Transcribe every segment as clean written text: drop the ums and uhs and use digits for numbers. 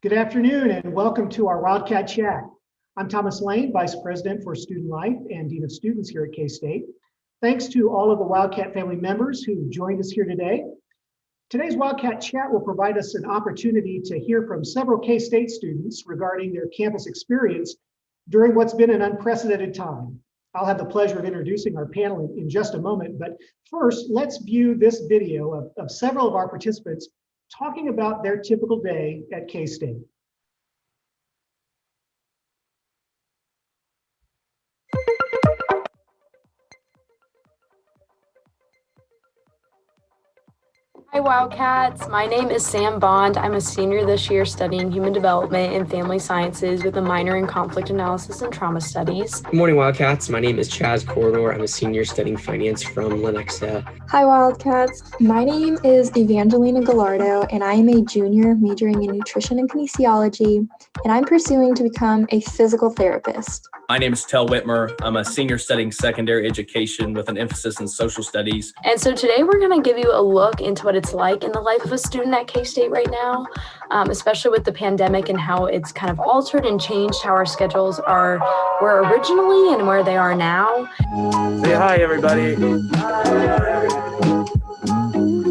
Good afternoon and welcome to our Wildcat Chat. I'm Thomas Lane, Vice President for Student Life and Dean of Students here at K-State. Thanks to all of the Wildcat family members who joined us here today. Today's Wildcat Chat will provide us an opportunity to hear from several K-State students regarding their campus experience during what's been an unprecedented time. I'll have the pleasure of introducing our panel in just a moment, but first, let's view this video of several of our participants talking about their typical day at K-State. Hi Wildcats, my name is Sam Bond. I'm a senior this year studying human development and family sciences with a minor in conflict analysis and trauma studies. Good morning Wildcats, my name is Chaz Corredor. I'm a senior studying finance from Lenexa. Hi Wildcats, my name is Evangelina Gallardo and I am a junior majoring in nutrition and kinesiology, and I'm pursuing to become a physical therapist. My name is Tel Wittmer. I'm a senior studying secondary education with an emphasis in social studies. And so today we're going to give you a look into what it's like in the life of a student at K-State right now, especially with the pandemic and how it's kind of altered and changed how our schedules were originally and where they are now. Say hi, everybody.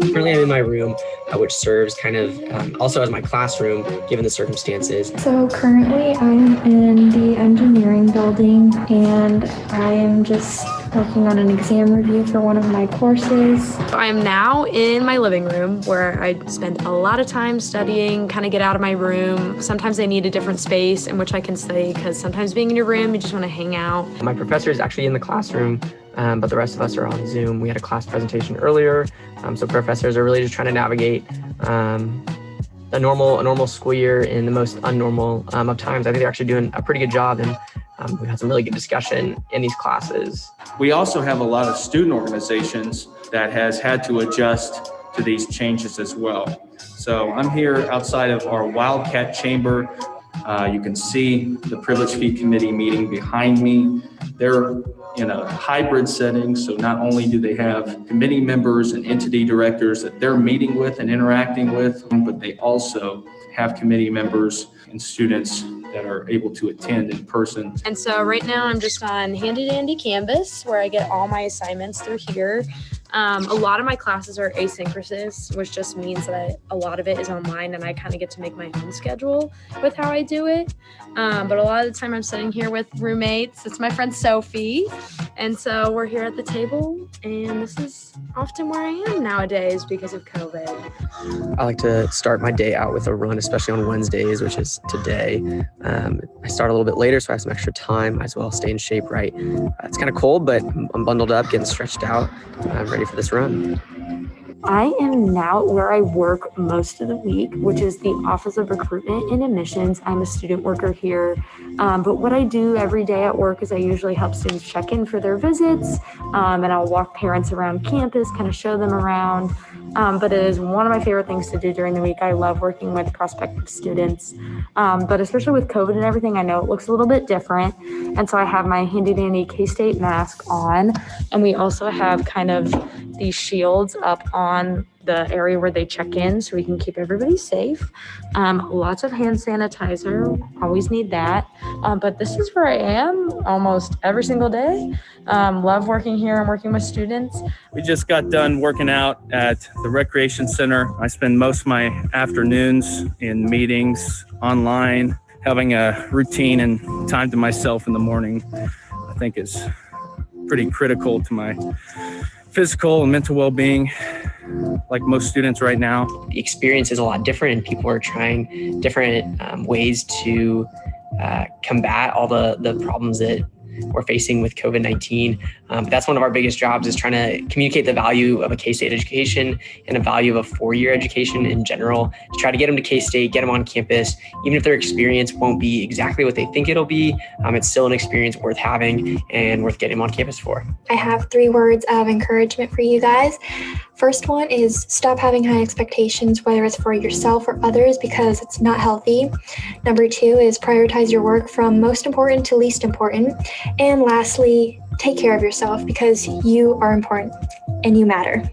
Currently I'm in my room, which serves kind of also as my classroom, given the circumstances. So currently I am in the engineering building and I am just working on an exam review for one of my courses. I am now in my living room where I spend a lot of time studying, kind of get out of my room. Sometimes I need a different space in which I can study because sometimes being in your room, you just want to hang out. My professor is actually in the classroom, but the rest of us are on Zoom. We had a class presentation earlier, so professors are really just trying to navigate a normal school year in the most unnormal of times. I think they're actually doing a pretty good job, and we've had some really good discussion in these classes. We also have a lot of student organizations that has had to adjust to these changes as well. So I'm here outside of our Wildcat chamber. You can see the Privilege Fee Committee meeting behind me. They're in a hybrid setting, so not only do they have committee members and entity directors that they're meeting with and interacting with, but they also have committee members and students that are able to attend in person. And so right now I'm just on handy dandy Canvas where I get all my assignments through here. A lot of my classes are asynchronous, which just means that a lot of it is online and I kind of get to make my own schedule with how I do it. But a lot of the time I'm sitting here with roommates. It's my friend Sophie. And so we're here at the table, and this is often where I am nowadays because of COVID. I like to start my day out with a run, especially on Wednesdays, which is today. I start a little bit later, so I have some extra time. Might as well stay in shape, right? It's kind of cold, but I'm bundled up, getting stretched out. I'm ready for this run. I am now where I work most of the week, which is the Office of Recruitment and Admissions. I'm a student worker here. But what I do every day at work is I usually help students check in for their visits, and I'll walk parents around campus, kind of show them around. But it is one of my favorite things to do during the week. I love working with prospective students. But especially with COVID and everything, I know it looks a little bit different. And so I have my handy dandy K-State mask on. And we also have kind of these shields up on the area where they check in so we can keep everybody safe. Lots of hand sanitizer, always need that. But this is where I am almost every single day. Love working here and working with students. We just got done working out at the Recreation Center. I spend most of my afternoons in meetings, online, having a routine and time to myself in the morning. I think is pretty critical to my physical and mental well-being, like most students right now. The experience is a lot different, and people are trying different ways to combat all the problems that we're facing with COVID-19. But that's one of our biggest jobs, is trying to communicate the value of a K-State education and a value of a four-year education in general, to try to get them to K-State, get them on campus. Even if their experience won't be exactly what they think it'll be, it's still an experience worth having and worth getting them on campus for. I have 3 words of encouragement for you guys. First one is stop having high expectations, whether it's for yourself or others, because it's not healthy. Number 2 is prioritize your work from most important to least important. And lastly, take care of yourself, because you are important and you matter.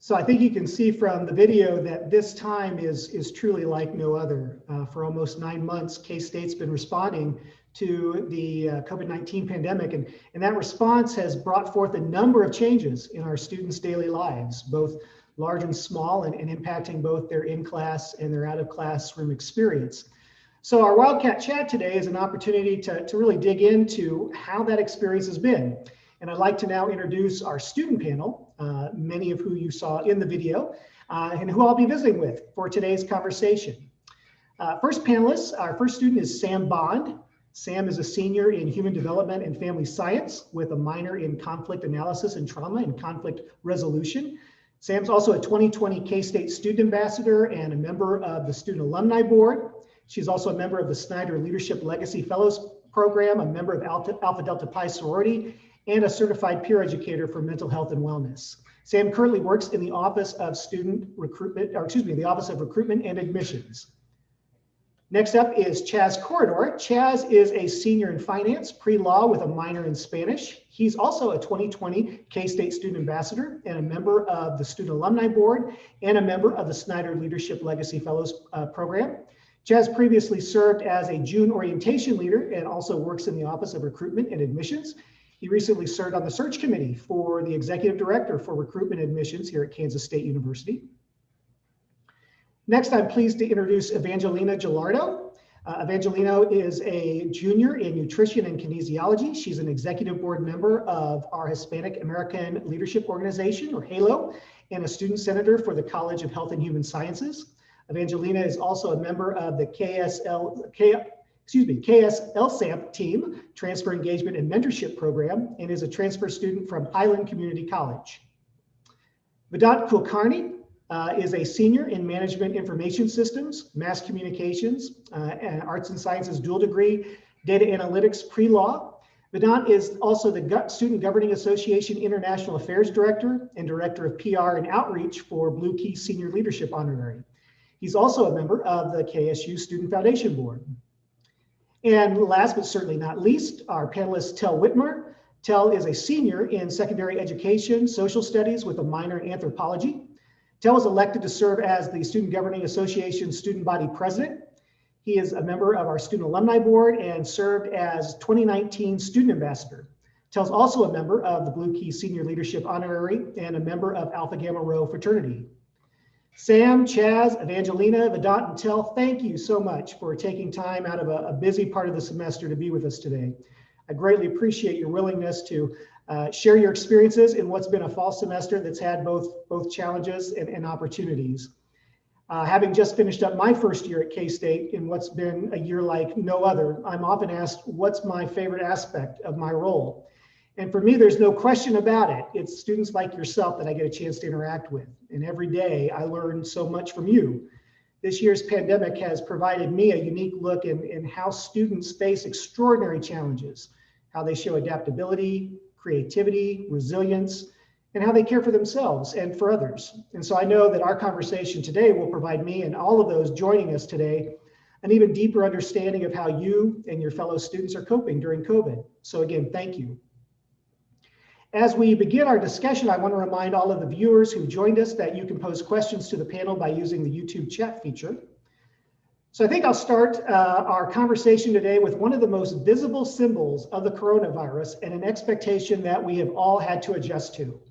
So I think you can see from the video that this time is truly like no other. For almost 9 months, K-State's been responding to the COVID-19 pandemic, and that response has brought forth a number of changes in our students' daily lives, both large and small, and impacting both their in-class and their out-of-classroom experience. So our Wildcat Chat today is an opportunity to really dig into how that experience has been. And I'd like to now introduce our student panel, many of who you saw in the video, and who I'll be visiting with for today's conversation. First panelist, our first student is Sam Bond. Sam is a senior in Human Development and Family Science with a minor in Conflict Analysis and Trauma and Conflict Resolution. Sam's also a 2020 K-State Student Ambassador and a member of the Student Alumni Board. She's also a member of the Snyder Leadership Legacy Fellows Program, a member of Alpha Delta Pi sorority, and a certified peer educator for mental health and wellness. Sam currently works in the Office of the Office of Recruitment and Admissions. Next up is Chaz Corredor. Chaz is a senior in finance, pre-law with a minor in Spanish. He's also a 2020 K-State Student Ambassador and a member of the Student Alumni Board and a member of the Snyder Leadership Legacy Fellows Program. Chaz previously served as a June orientation leader and also works in the Office of Recruitment and Admissions. He recently served on the search committee for the executive director for recruitment admissions here at Kansas State University. Next, I'm pleased to introduce Evangelina Gallardo. Evangelina is a junior in nutrition and kinesiology. She's an executive board member of our Hispanic American Leadership Organization, or HALO, and a student senator for the College of Health and Human Sciences. Evangelina is also a member of the KSLSAMP team, Transfer Engagement and Mentorship Program, and is a transfer student from Highland Community College. Vedant Kulkarni is a senior in Management Information Systems, Mass Communications, and Arts and Sciences dual degree, Data Analytics pre-law. Vedant is also the Student Governing Association International Affairs Director and Director of PR and Outreach for Blue Key Senior Leadership Honorary. He's also a member of the KSU Student Foundation Board. And last but certainly not least, our panelist, Tel Wittmer. Tel is a senior in secondary education, social studies with a minor in anthropology. Tel was elected to serve as the Student Governing Association Student Body President. He is a member of our Student Alumni Board and served as 2019 Student Ambassador. Tel's also a member of the Blue Key Senior Leadership Honorary and a member of Alpha Gamma Rho fraternity. Sam, Chaz, Evangelina, Vedant, and Tel, thank you so much for taking time out of a busy part of the semester to be with us today. I greatly appreciate your willingness to share your experiences in what's been a fall semester that's had both challenges and opportunities. Having just finished up my first year at K-State in what's been a year like no other, I'm often asked, what's my favorite aspect of my role? And for me, there's no question about it. It's students like yourself that I get a chance to interact with. And every day I learn so much from you. This year's pandemic has provided me a unique look in how students face extraordinary challenges, how they show adaptability, creativity, resilience, and how they care for themselves and for others. And so I know that our conversation today will provide me and all of those joining us today an even deeper understanding of how you and your fellow students are coping during COVID. So again, thank you. As we begin our discussion, I want to remind all of the viewers who joined us that you can pose questions to the panel by using the YouTube chat feature. So I think I'll start our conversation today with one of the most visible symbols of the coronavirus and an expectation that we have all had to adjust to,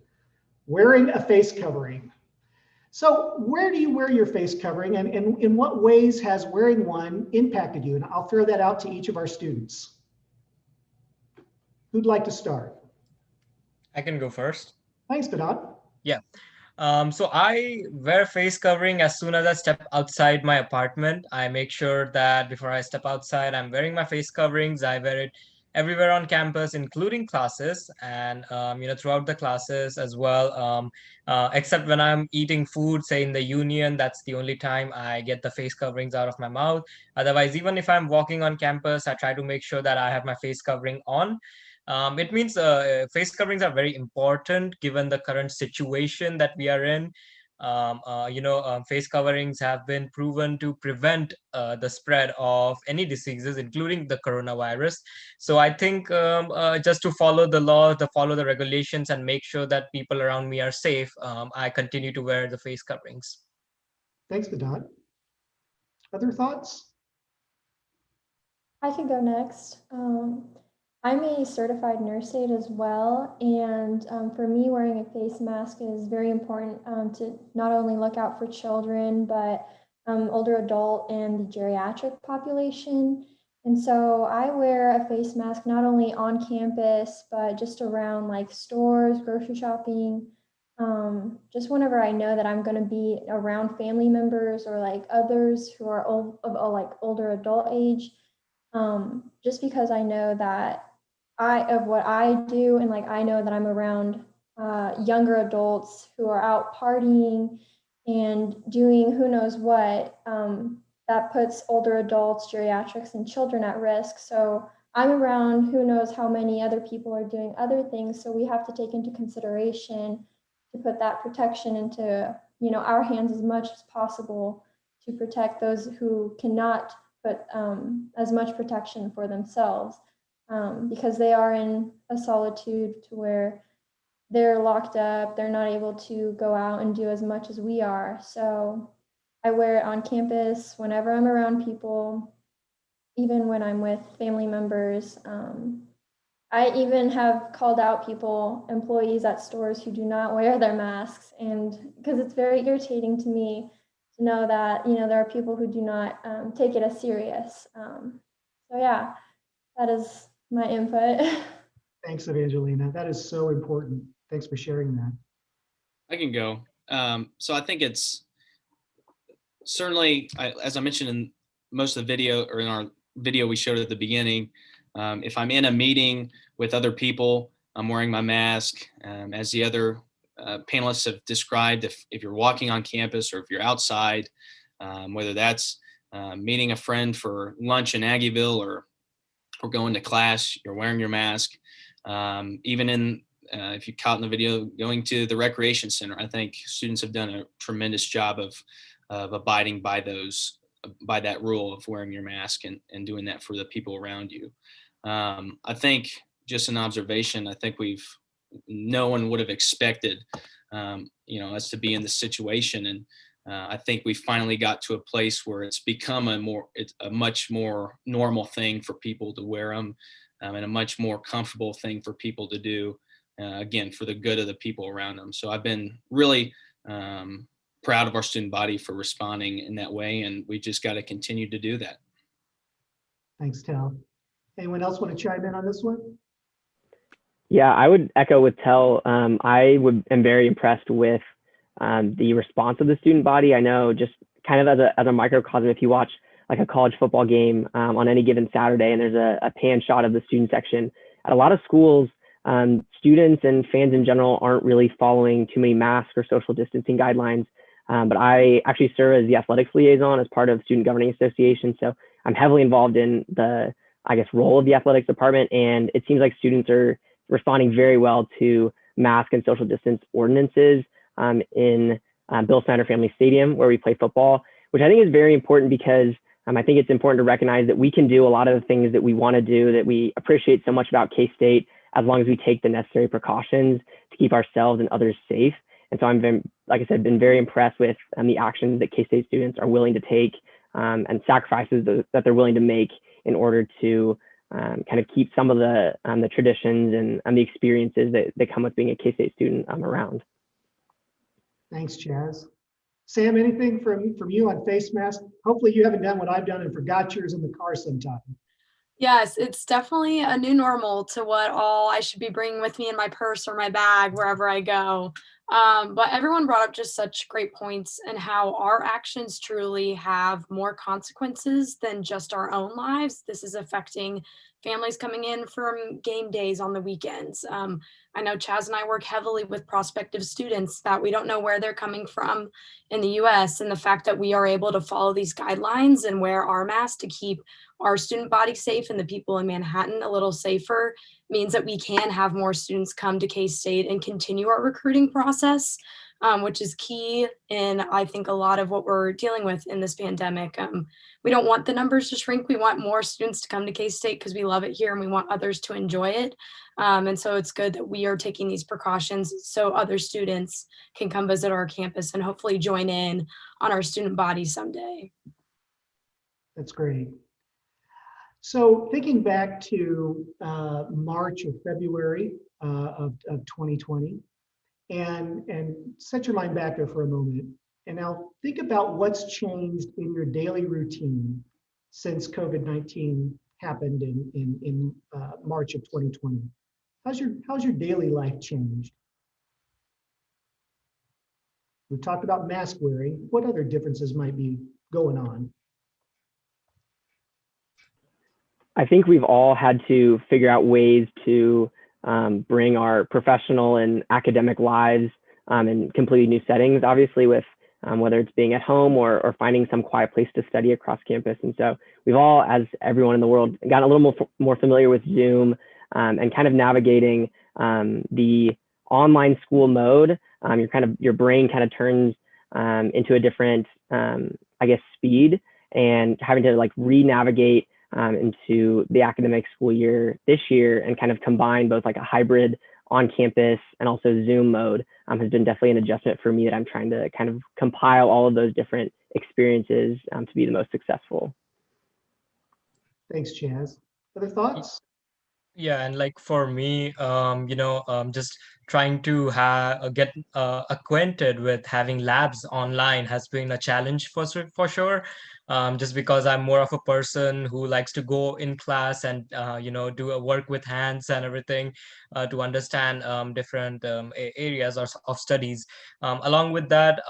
wearing a face covering. So where do you wear your face covering, and in what ways has wearing one impacted you? And I'll throw that out to each of our students. Who'd like to start? I can go first. Thanks, Vedant. Yeah. So I wear face covering as soon as I step outside my apartment. I make sure that before I step outside, I'm wearing my face coverings. I wear it everywhere on campus, including classes, and throughout the classes as well. Except when I'm eating food, say in the union, that's the only time I get the face coverings out of my mouth. Otherwise, even if I'm walking on campus, I try to make sure that I have my face covering on. It means face coverings are very important given the current situation that we are in. Face coverings have been proven to prevent the spread of any diseases, including the coronavirus. So I think just to follow the law, to follow the regulations, and make sure that people around me are safe, I continue to wear the face coverings. Thanks, Vedant. Other thoughts? I can go next. I'm a certified nurse aide as well, and for me, wearing a face mask is very important to not only look out for children, but older adult and the geriatric population. And so I wear a face mask not only on campus, but just around like stores, grocery shopping, just whenever I know that I'm going to be around family members or like others who are like older adult age. Just because I know that of what I do, and like I know that I'm around younger adults who are out partying and doing who knows what, that puts older adults, geriatrics, and children at risk. So I'm around who knows how many other people are doing other things. So we have to take into consideration to put that protection into our hands as much as possible to protect those who cannot put as much protection for themselves, because they are in a solitude to where they're locked up, they're not able to go out and do as much as we are. So I wear it on campus whenever I'm around people, even when I'm with family members. I even have called out employees at stores who do not wear their masks, and because it's very irritating to me to know that there are people who do not take it as serious. So yeah, that is my input. Thanks, Evangelina. That is so important. Thanks for sharing that. I can go. So I think it's certainly, as I mentioned in most of the video, or in our video we showed at the beginning, if I'm in a meeting with other people, I'm wearing my mask. As the other panelists have described, if you're walking on campus or if you're outside, whether that's meeting a friend for lunch in Aggieville or going to class, you're wearing your mask. Even if you caught in the video, going to the recreation center, I think students have done a tremendous job of abiding by that rule of wearing your mask and doing that for the people around you. I think just an observation, I think no one would have expected, us to be in this situation. And I think we finally got to a place where it's become it's a much more normal thing for people to wear them, and a much more comfortable thing for people to do, again, for the good of the people around them. So I've been really proud of our student body for responding in that way, and we just got to continue to do that. Thanks, Tel. Anyone else want to chime in on this one? Yeah, I would echo with Tel. am very impressed with the response of the student body. I know, just kind of as a microcosm, if you watch like a college football game on any given Saturday and there's a pan shot of the student section, at a lot of schools, students and fans in general aren't really following too many mask or social distancing guidelines. But I actually serve as the athletics liaison as part of Student Governing Association. So I'm heavily involved in the, role of the athletics department. And it seems like students are responding very well to mask and social distance ordinances in Bill Snyder Family Stadium, where we play football, which I think is very important because I think it's important to recognize that we can do a lot of the things that we want to do, that we appreciate so much about K-State, as long as we take the necessary precautions to keep ourselves and others safe. And so been very impressed with the actions that K-State students are willing to take and sacrifices that they're willing to make in order to kind of keep some of the traditions and the experiences that come with being a K-State student around. Thanks, Chaz. Sam, anything from you on face mask? Hopefully you haven't done what I've done and forgot yours in the car sometime. Yes, it's definitely a new normal to what all I should be bringing with me in my purse or my bag wherever I go. But everyone brought up just such great points and how our actions truly have more consequences than just our own lives. This is affecting families coming in from game days on the weekends. I know Chaz and I work heavily with prospective students that we don't know where they're coming from in the US, and the fact that we are able to follow these guidelines and wear our masks to keep our student body safe and the people in Manhattan a little safer means that we can have more students come to K-State and continue our recruiting process. which is key in, I think, a lot of what we're dealing with in this pandemic. We don't want the numbers to shrink. We want more students to come to K-State because we love it here and we want others to enjoy it. And so it's good that we are taking these precautions so other students can come visit our campus and hopefully join in on our student body someday. That's great. So thinking back to March or February of 2020, and set your mind back there for a moment, and now think about what's changed in your daily routine since COVID-19 happened in March of 2020. How's your daily life changed? We've talked about mask wearing. What other differences might be going on? I think we've all had to figure out ways to bring our professional and academic lives in completely new settings, obviously with whether it's being at home or finding some quiet place to study across campus. And so we've all, as everyone in the world, gotten a little more familiar with Zoom and kind of navigating the online school mode. Your brain kind of turns into a different, I guess, speed, and having to like re-navigate into the academic school year this year and kind of combine both like a hybrid on campus and also Zoom mode has been definitely an adjustment for me that I'm trying to kind of compile all of those different experiences to be the most successful. Thanks, Chaz. Other thoughts? Yeah, and like for me, just trying to get acquainted with having labs online has been a challenge for sure. Just because I'm more of a person who likes to go in class and do a work with hands and everything to understand different areas of studies. Along with that,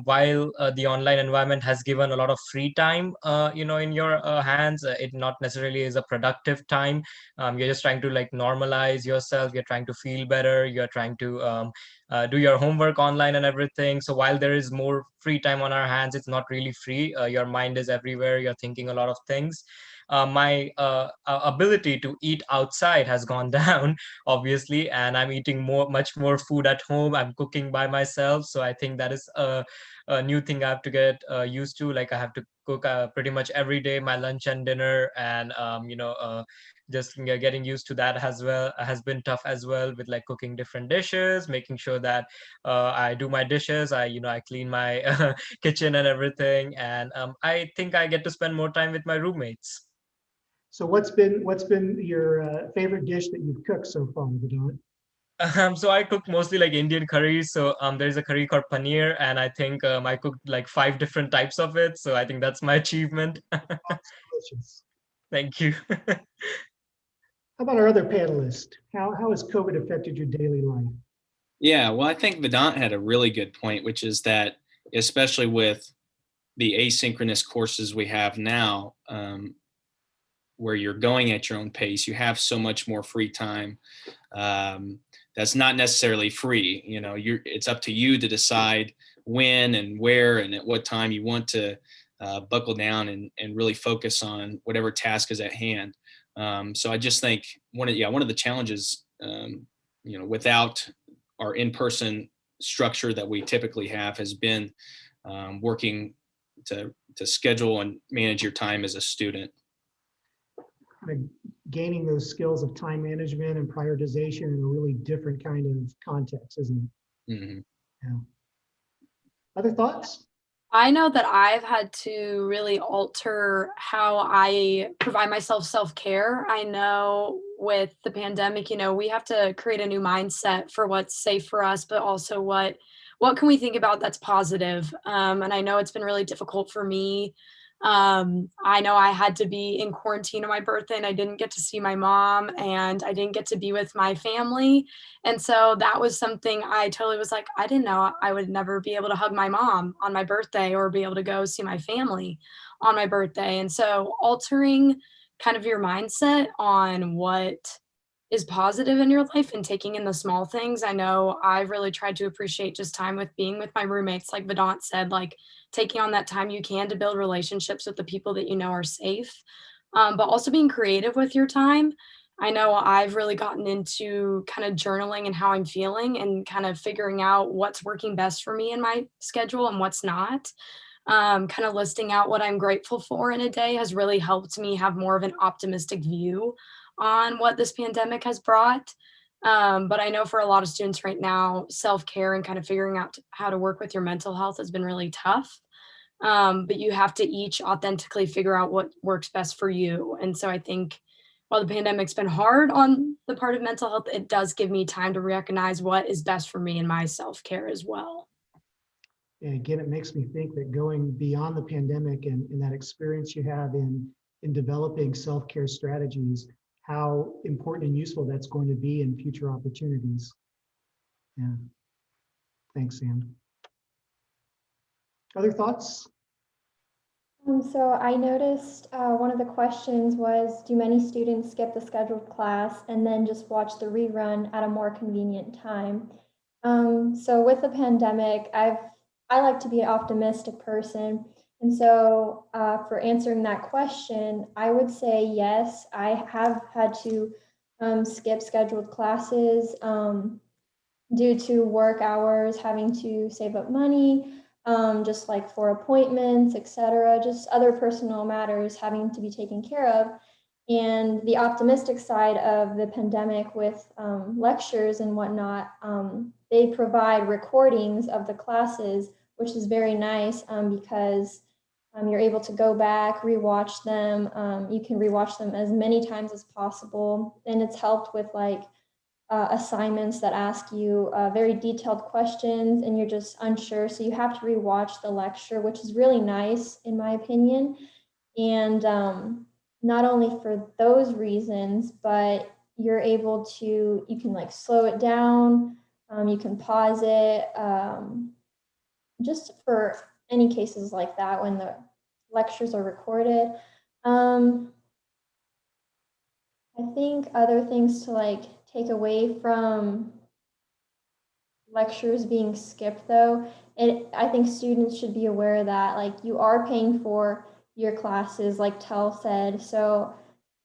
while the online environment has given a lot of free time, in your hands, it not necessarily is a productive time. You're just trying to like normalize yourself. You're trying to feel better. You're trying to do your homework online and everything. So while there is more free time on our hands, it's not really free. Your mind is everywhere. You're thinking a lot of things. My ability to eat outside has gone down, obviously, and I'm eating much more food at home. I'm cooking by myself. So I think that is a new thing I have to get used to. Like I have to cook pretty much every day, my lunch and dinner, and just getting used to that as well has been tough as well, with like cooking different dishes, making sure that I do my dishes, I clean my kitchen and everything, and I think I get to spend more time with my roommates. So what's been your favorite dish that you've cooked so far, Vedant? So I cook mostly like Indian curries. So there's a curry called paneer, and I think I cooked like 5 different types of it. So I think that's my achievement. Delicious. Thank you. How about our other panelists? How has COVID affected your daily life? Yeah, well, I think Vedant had a really good point, which is that especially with the asynchronous courses we have now, where you're going at your own pace, you have so much more free time. That's not necessarily free. It's up to you to decide when and where and at what time you want to buckle down and really focus on whatever task is at hand. So I just think one of the challenges, without our in-person structure that we typically have, has been working to schedule and manage your time as a student. Kind of gaining those skills of time management and prioritization in a really different kind of context, isn't it? Mm-hmm. Yeah. Other thoughts? I know that I've had to really alter how I provide myself self-care. I know with the pandemic, we have to create a new mindset for what's safe for us, but also what can we think about that's positive. And I know it's been really difficult for me. I know I had to be in quarantine on my birthday and I didn't get to see my mom and I didn't get to be with my family. And so that was something I totally was like, I didn't know I would never be able to hug my mom on my birthday or be able to go see my family on my birthday. And so altering kind of your mindset on what is positive in your life and taking in the small things. I know I've really tried to appreciate just time with being with my roommates, like Vedant said, like taking on that time you can to build relationships with the people that you know are safe, but also being creative with your time. I know I've really gotten into kind of journaling and how I'm feeling and kind of figuring out what's working best for me in my schedule and what's not. Kind of listing out what I'm grateful for in a day has really helped me have more of an optimistic view on what this pandemic has brought. But I know for a lot of students right now, self-care and kind of figuring out how to work with your mental health has been really tough. But you have to each authentically figure out what works best for you. And so I think while the pandemic's been hard on the part of mental health, it does give me time to recognize what is best for me in my self-care as well. And again, it makes me think that going beyond the pandemic and that experience you have in developing self-care strategies, how important and useful that's going to be in future opportunities. Yeah. Thanks, Sam. Other thoughts? So I noticed one of the questions was, do many students skip the scheduled class and then just watch the rerun at a more convenient time? So with the pandemic, I like to be an optimistic person. And so for answering that question, I would say yes, I have had to skip scheduled classes due to work hours, having to save up money, just like for appointments, etc., just other personal matters having to be taken care of. And the optimistic side of the pandemic with lectures and whatnot, they provide recordings of the classes, which is very nice because you're able to go back, rewatch them. You can rewatch them as many times as possible. And it's helped with like assignments that ask you very detailed questions and you're just unsure. So you have to rewatch the lecture, which is really nice in my opinion. And not only for those reasons, but you're able to, you can like slow it down, you can pause it, just for any cases like that when the lectures are recorded. I think other things to like take away from lectures being skipped though, I think students should be aware that like you are paying for your classes like Tel said, so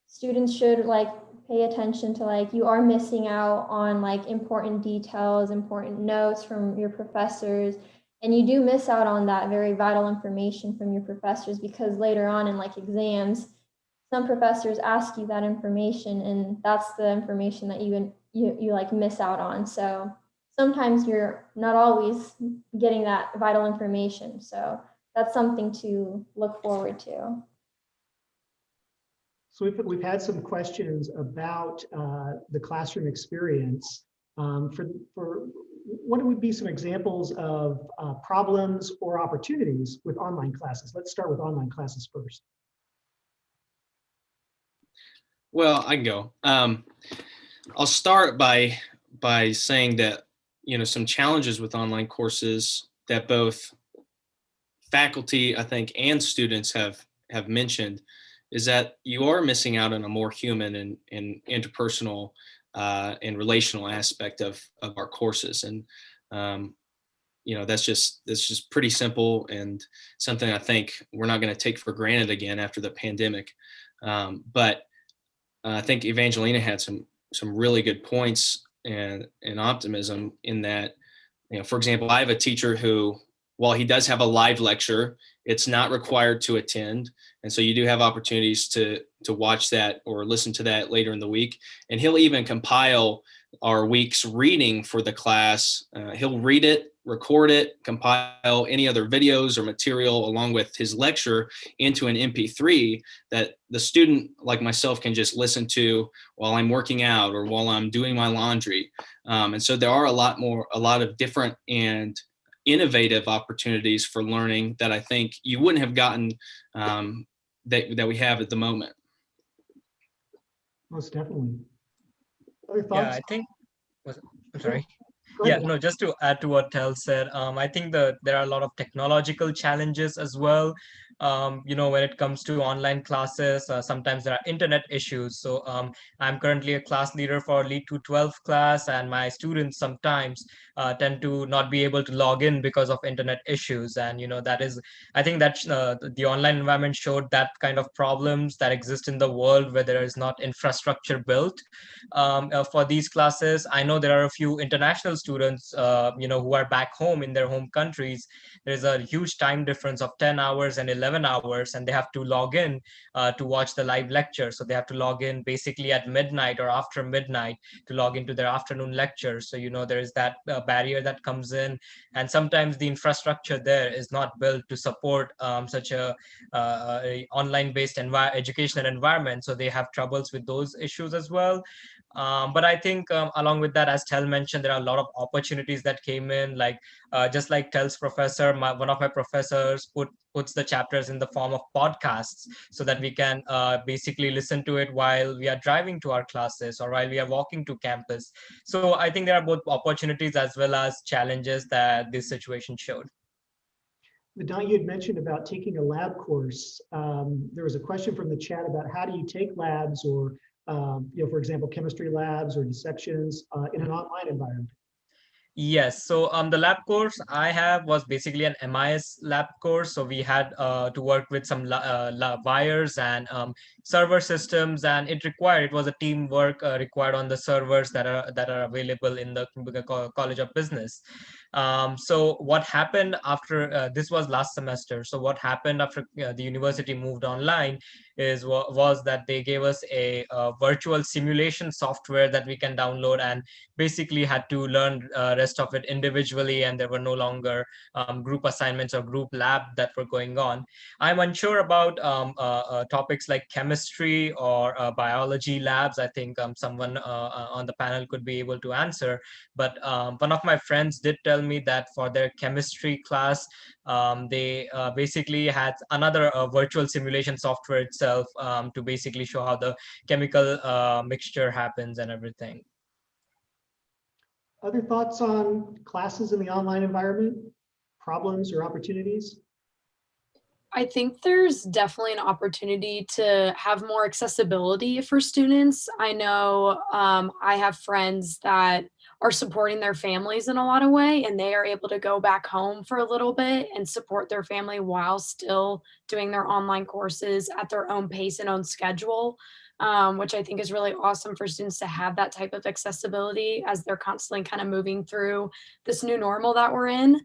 students should like pay attention to like you are missing out on like important details, important notes from your professors, and you do miss out on that very vital information from your professors because later on in like exams, some professors ask you that information and that's the information that you like miss out on. So sometimes you're not always getting that vital information. So that's something to look forward to. So we've had some questions about the classroom experience. For what would be some examples of problems or opportunities with online classes? Let's start with online classes first. Well, I can go. I'll start by saying that, some challenges with online courses that both faculty, I think, and students have mentioned is that you are missing out on a more human and interpersonal and relational aspect of our courses. And, that's just pretty simple and something I think we're not going to take for granted again after the pandemic. But I think Evangelina had some really good points and optimism in that, for example, I have a teacher who, while he does have a live lecture, it's not required to attend. And so you do have opportunities to watch that or listen to that later in the week. And he'll even compile our week's reading for the class. He'll read it, record it, compile any other videos or material along with his lecture into an MP3 that the student like myself can just listen to while I'm working out or while I'm doing my laundry. And so there are a lot of different and innovative opportunities for learning that I think you wouldn't have gotten that we have at the moment. Most definitely. Other thoughts? Yeah, I think, I'm sorry. Yeah, no, just to add to what Tel said, I think there are a lot of technological challenges as well. When it comes to online classes, sometimes there are internet issues. So I'm currently a class leader for Lead to 12 class, and my students sometimes tend to not be able to log in because of internet issues. And, that is, I think that the online environment showed that kind of problems that exist in the world where there is not infrastructure built for these classes. I know there are a few international students, who are back home in their home countries. There's a huge time difference of 10 hours and 11 hours, and they have to log in to watch the live lecture. So they have to log in basically at midnight or after midnight to log into their afternoon lecture. So, there is that barrier that comes in. And sometimes the infrastructure there is not built to support such a online-based educational environment. So they have troubles with those issues as well. But I think along with that, as Tel mentioned, there are a lot of opportunities that came in, like just like Tel's professor, one of my professors puts the chapters in the form of podcasts so that we can basically listen to it while we are driving to our classes or while we are walking to campus. So I think there are both opportunities as well as challenges that this situation showed. Vedant, you had mentioned about taking a lab course. There was a question from the chat about how do you take labs or for example, chemistry labs or dissections in an online environment? Yes, so the lab course I have was basically an MIS lab course. So we had to work with some wires and server systems, and it was a teamwork required on the servers that are available in the College of Business. So what happened after this was last semester. So what happened after the university moved online was that they gave us a virtual simulation software that we can download, and basically had to learn rest of it individually, and there were no longer group assignments or group lab that were going on. I'm unsure about topics like chemistry or biology labs. I think someone on the panel could be able to answer, but one of my friends did tell me that for their chemistry class, they basically had another virtual simulation software itself to basically show how the chemical mixture happens and everything. Other thoughts on classes in the online environment, problems or opportunities? I think there's definitely an opportunity to have more accessibility for students. I know I have friends that are supporting their families in a lot of way, and they are able to go back home for a little bit and support their family while still doing their online courses at their own pace and own schedule, which I think is really awesome for students to have that type of accessibility as they're constantly kind of moving through this new normal that we're in.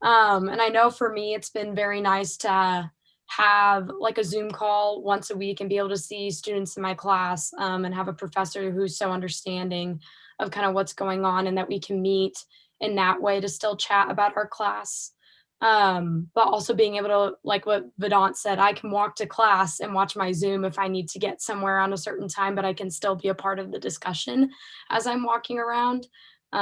And I know for me, it's been very nice to have like a Zoom call once a week and be able to see students in my class, and have a professor who's so understanding of kind of what's going on, and that we can meet in that way to still chat about our class. But also being able to, like what Vedant said, I can walk to class and watch my Zoom if I need to get somewhere on a certain time, but I can still be a part of the discussion as I'm walking around.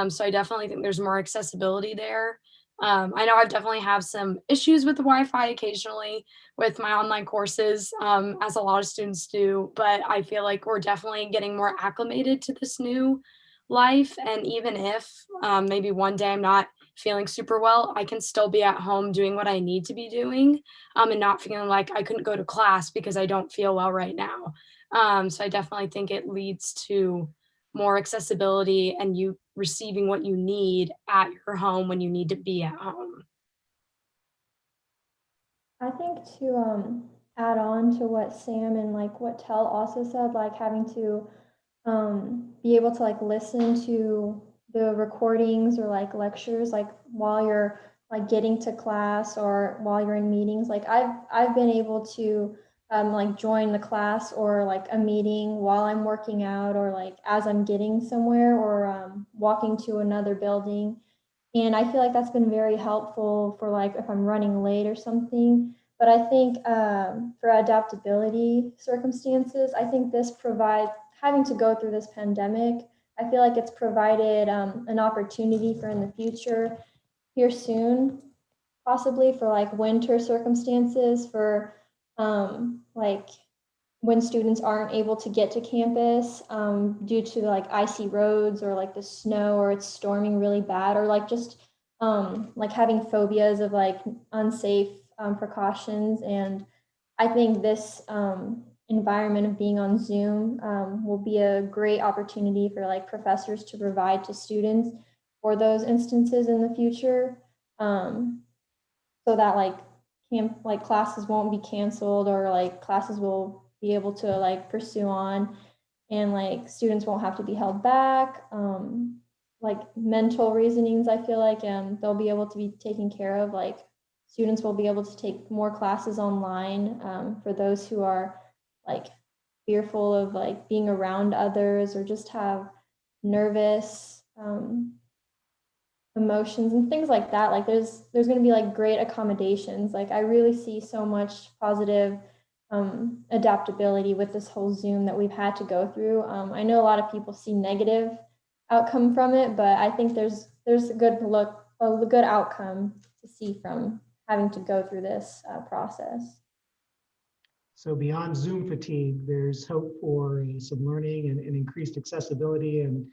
So I definitely think there's more accessibility there. I know I've definitely have some issues with the Wi-Fi occasionally with my online courses, as a lot of students do, but I feel like we're definitely getting more acclimated to this new life. And even if maybe one day I'm not feeling super well, I can still be at home doing what I need to be doing, and not feeling like I couldn't go to class because I don't feel well right now. So I definitely think it leads to more accessibility and you receiving what you need at your home when you need to be at home. I think to add on to what Sam and like what Tel also said, like having to be able to like listen to the recordings or like lectures like while you're like getting to class or while you're in meetings. Like I've been able to like join the class or like a meeting while I'm working out or like as I'm getting somewhere or walking to another building. And I feel like that's been very helpful for like if I'm running late or something. But I think for adaptability circumstances, I think this provides, having to go through this pandemic, I feel like it's provided an opportunity for in the future, here soon, possibly for like winter circumstances, for like when students aren't able to get to campus due to like icy roads or like the snow or it's storming really bad or like just like having phobias of like unsafe precautions. And I think this environment of being on Zoom will be a great opportunity for like professors to provide to students for those instances in the future, so that like classes won't be canceled or like classes will be able to like pursue on, and like students won't have to be held back. Like mental reasonings, I feel like they'll be able to be taken care of. Like students will be able to take more classes online for those who are like fearful of like being around others or just have nervous emotions and things like that. Like there's going to be like great accommodations. Like I really see so much positive adaptability with this whole Zoom that we've had to go through. I know a lot of people see negative outcome from it, but I think there's a good outcome to see from having to go through this process. So beyond Zoom fatigue, there's hope for some learning and increased accessibility and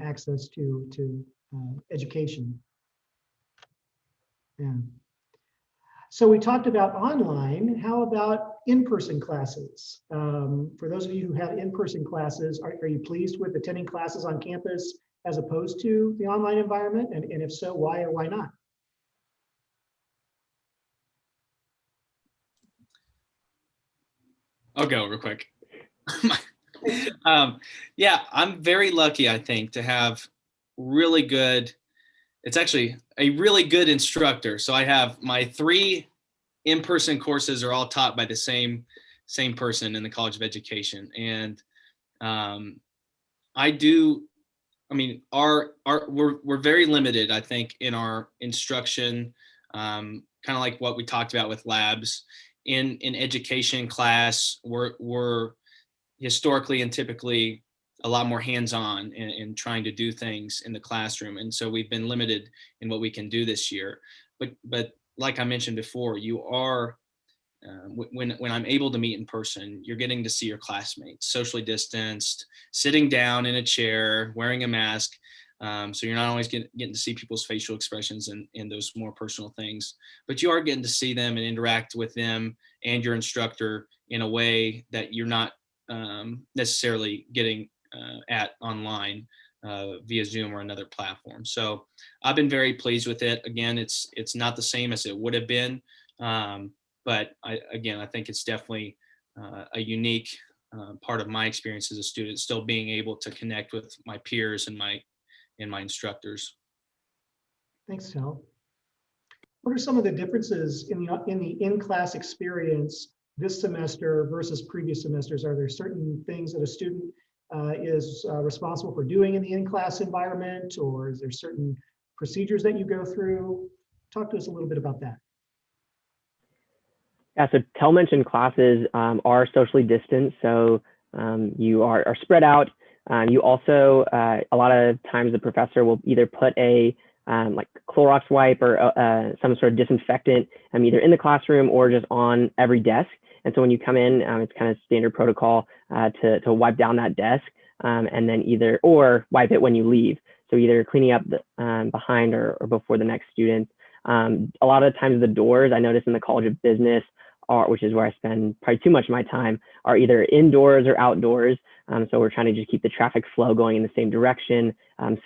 access to education. Yeah. So we talked about online. How about in-person classes? For those of you who have in-person classes, are you pleased with attending classes on campus as opposed to the online environment? And if so, why or why not? I'll go real quick. Yeah, I'm very lucky, I think, to have really good, it's actually a really good instructor. So I have my 3 in-person courses are all taught by the same person in the College of Education. And we're very limited, I think, in our instruction, kind of like what we talked about with labs. In education class, we're historically and typically a lot more hands-on in trying to do things in the classroom. And so we've been limited in what we can do this year. But like I mentioned before, you are, when I'm able to meet in person, you're getting to see your classmates, socially distanced, sitting down in a chair, wearing a mask. So you're not always getting to see people's facial expressions and those more personal things, but you are getting to see them and interact with them and your instructor in a way that you're not necessarily getting at online via Zoom or another platform. So I've been very pleased with it. Again, it's not the same as it would have been, but I think it's definitely a unique part of my experience as a student, still being able to connect with my peers and my instructors. Thanks, Tal. What are some of the differences in the in-class experience this semester versus previous semesters? Are there certain things that a student is responsible for doing in the in-class environment, or is there certain procedures that you go through? Talk to us a little bit about that. Yeah, so Tel mentioned classes are socially distanced, so you are spread out. You also, a lot of times the professor will either put a like Clorox wipe or some sort of disinfectant either in the classroom or just on every desk. And so when you come in, it's kind of standard protocol to wipe down that desk and then or wipe it when you leave. So either cleaning up behind or before the next student. A lot of times the doors, I notice in the College of Business, which is where I spend probably too much of my time, are either indoors or outdoors. So we're trying to just keep the traffic flow going in the same direction.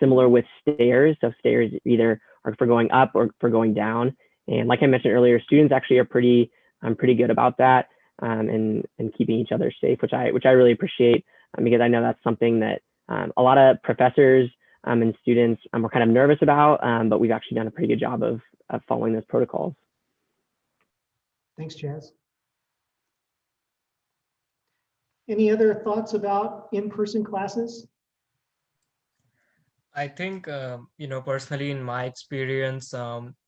Similar with stairs. So stairs either are for going up or for going down. And like I mentioned earlier, students actually are pretty good about that and keeping each other safe, which I really appreciate because I know that's something that a lot of professors and students were kind of nervous about, but we've actually done a pretty good job of following those protocols. Thanks, Chaz. Any other thoughts about in-person classes? I think, personally in my experience,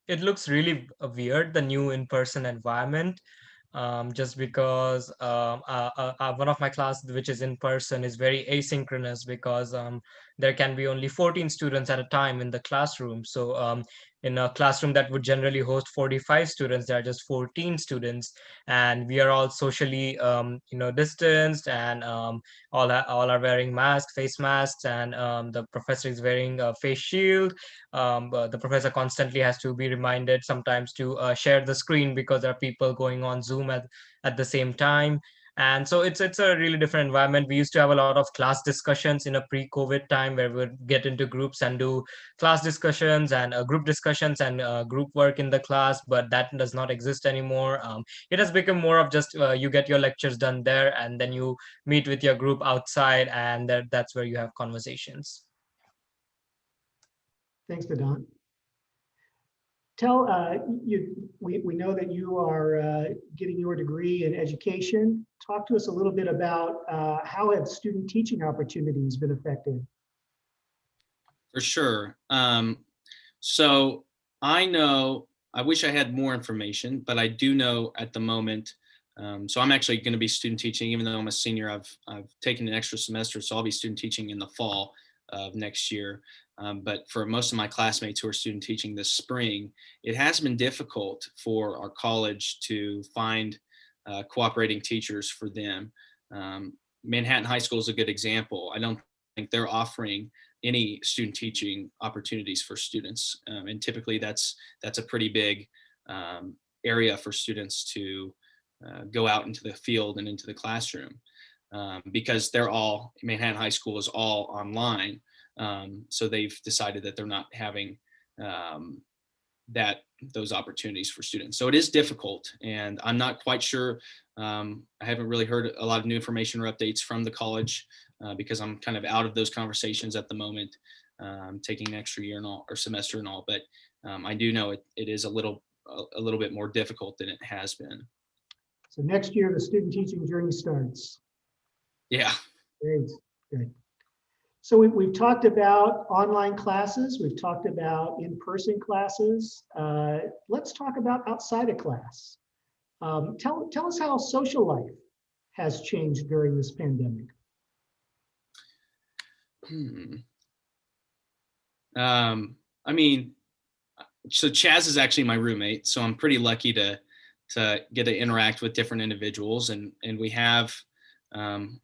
it looks really weird, the new in-person environment, just because one of my classes, which is in person, is very asynchronous because there can be only 14 students at a time in the classroom. So in a classroom that would generally host 45 students, there are just 14 students, and we are all socially, distanced, and all are wearing masks, face masks, and the professor is wearing a face shield. But the professor constantly has to be reminded sometimes to share the screen because there are people going on Zoom at the same time. And so it's a really different environment. We used to have a lot of class discussions in a pre-COVID time where we would get into groups and do class discussions and group discussions and group work in the class, but that does not exist anymore. It has become more of just you get your lectures done there, and then you meet with your group outside, and that's where you have conversations. Thanks, Vedant. We know that you are getting your degree in education. Talk to us a little bit about how have student teaching opportunities been affected? For sure. So I wish I had more information, but I do know at the moment. So I'm actually going to be student teaching, even though I'm a senior. I've taken an extra semester, so I'll be student teaching in the fall of next year. But for most of my classmates who are student teaching this spring, it has been difficult for our college to find cooperating teachers for them. Manhattan High School is a good example. I don't think they're offering any student teaching opportunities for students. And typically that's a pretty big area for students to go out into the field and into the classroom because Manhattan High School is all online. So they've decided that they're not having those opportunities for students. So it is difficult, and I'm not quite sure. I haven't really heard a lot of new information or updates from the college because I'm kind of out of those conversations at the moment, taking an extra year and all, or semester and all. But I do know it is a little bit more difficult than it has been. So next year, the student teaching journey starts. Yeah. Great, good. So we've talked about online classes. We've talked about in-person classes. Let's talk about outside of class. Tell us how social life has changed during this pandemic. I mean, so Chaz is actually my roommate, so I'm pretty lucky to get to interact with different individuals, and we have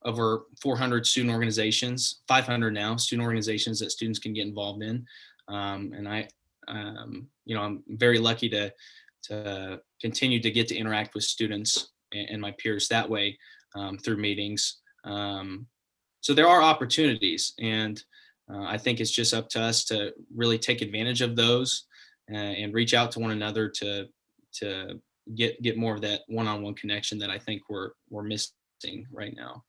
over 400 student organizations, 500 now student organizations that students can get involved in, and I'm very lucky to continue to get to interact with students and my peers that way through meetings. So there are opportunities, and I think it's just up to us to really take advantage of those and reach out to one another to get more of that one-on-one connection that I think we're missing right now.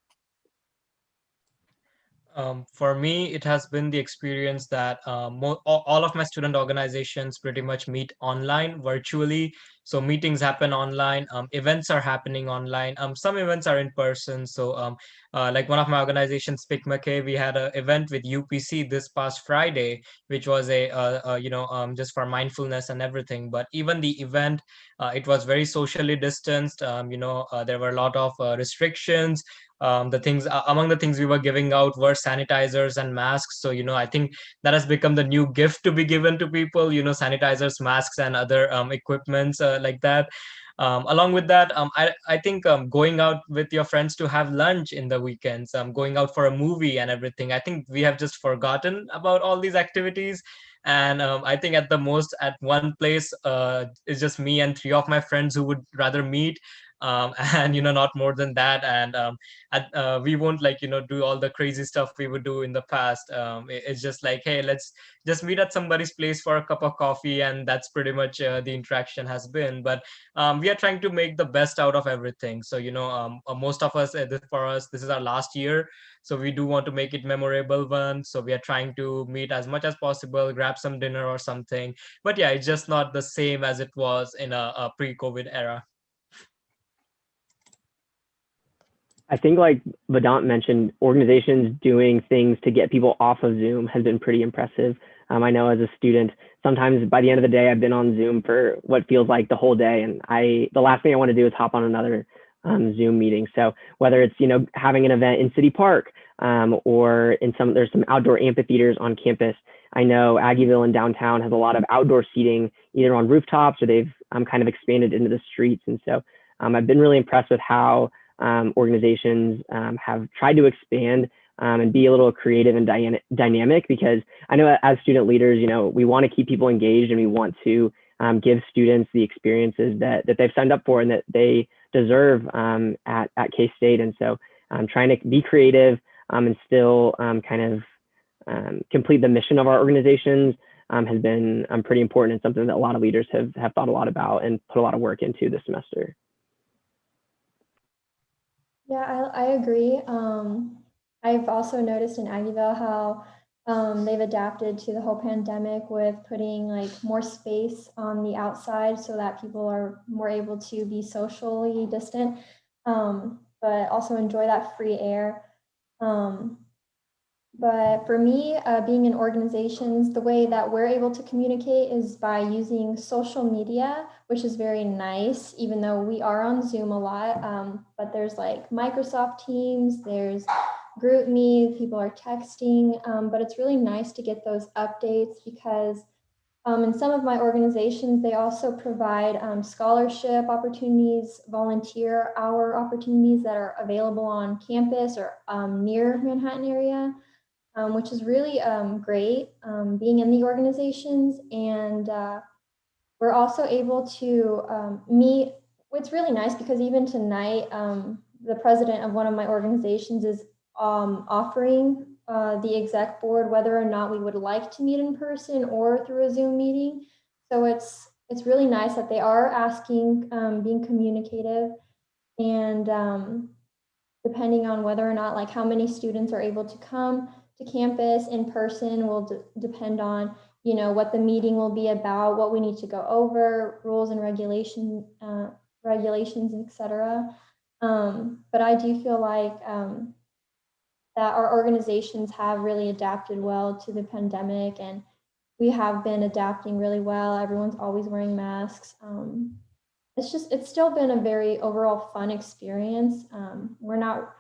For me, it has been the experience that all of my student organizations pretty much meet online, virtually. So meetings happen online, events are happening online. Some events are in person. So like one of my organizations, Pick McKay, we had an event with UPC this past Friday, which was just for mindfulness and everything. But even the event, it was very socially distanced. There were a lot of restrictions. Among the things we were giving out were sanitizers and masks. So I think that has become the new gift to be given to people, sanitizers, masks, and other equipments like that. Along with that, I think going out with your friends to have lunch in the weekends, going out for a movie and everything, I think we have just forgotten about all these activities. And I think at the most at one place, it's just me and three of my friends who would rather meet, and not more than that. And we won't do all the crazy stuff we would do in the past. It's just like, hey, let's just meet at somebody's place for a cup of coffee, and that's pretty much the interaction has been. But we are trying to make the best out of everything. So most of us, for us, this is our last year, so we do want to make it memorable one. So we are trying to meet as much as possible, grab some dinner or something. But yeah, it's just not the same as it was in a pre-COVID era. I think, like Vedant mentioned, organizations doing things to get people off of Zoom has been pretty impressive. I know as a student, sometimes by the end of the day, I've been on Zoom for what feels like the whole day. And the last thing I want to do is hop on another Zoom meeting. So whether it's, having an event in City Park or there's some outdoor amphitheaters on campus, I know Aggieville in downtown has a lot of outdoor seating, either on rooftops or they've kind of expanded into the streets. And so I've been really impressed with how organizations have tried to expand and be a little creative and dynamic, because I know as student leaders, we want to keep people engaged and we want to give students the experiences that they've signed up for and that they deserve at K-State. And so trying to be creative and still kind of complete the mission of our organizations has been pretty important, and something that a lot of leaders have thought a lot about and put a lot of work into this semester. Yeah, I agree. I've also noticed in Aggieville how they've adapted to the whole pandemic with putting like more space on the outside so that people are more able to be socially distant, but also enjoy that free air. But for me, being in organizations, the way that we're able to communicate is by using social media, which is very nice, even though we are on Zoom a lot. But there's like Microsoft Teams, there's GroupMe, people are texting, but it's really nice to get those updates because in some of my organizations, they also provide scholarship opportunities, volunteer hour opportunities that are available on campus or near Manhattan area. Which is really great being in the organizations. And we're also able to meet. It's really nice because even tonight, the president of one of my organizations is offering the exec board whether or not we would like to meet in person or through a Zoom meeting. So it's really nice that they are asking, being communicative, and depending on whether or not, like how many students are able to come to campus in person will depend on, what the meeting will be about, what we need to go over, rules and regulations, etc. But I do feel like that our organizations have really adapted well to the pandemic, and we have been adapting really well. Everyone's always wearing masks. It's still been a very overall fun experience. We're not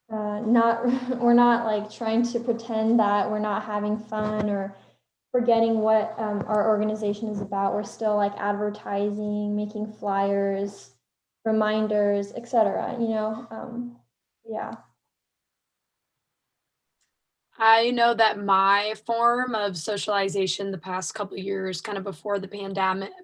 we're not like trying to pretend that we're not having fun or forgetting what our organization is about. We're still like advertising, making flyers, reminders, etc. Yeah. I know that my form of socialization the past couple of years, kind of before the